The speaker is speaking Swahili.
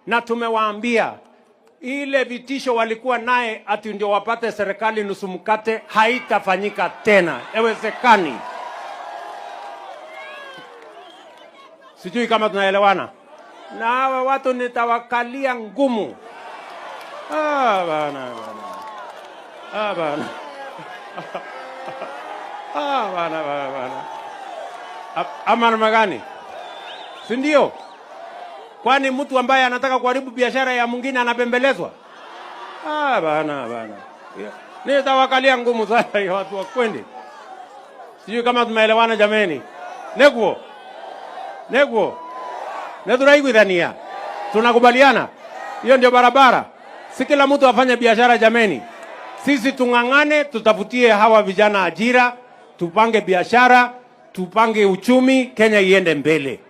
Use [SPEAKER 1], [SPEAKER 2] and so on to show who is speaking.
[SPEAKER 1] na tumewaambia ile vitisho walikuwa naye ati ndio wapate serikali nusu mkate haitafanyika tena. Haiwezekani. Sijui kama tunaelewana. Na hawa watu nitawakalia ngumu. Bana. Ama namna gani? Si ndio? Kwani mtu ambaye anataka kuharibu biashara ya mwingine anapembelezwa? Bana. Nitawakalia ngumu sana ya watu wa Kwende. Sijui kama tumeelewana jameni. Neguo. Neturaiguithania. Tunakubaliana? Hiyo ndio barabara. Si kila mtu afanye biashara jameni. Sisi tung'ang'ane, tutafutie hawa vijana ajira, tupange biashara, tupange uchumi, Kenya iende mbele.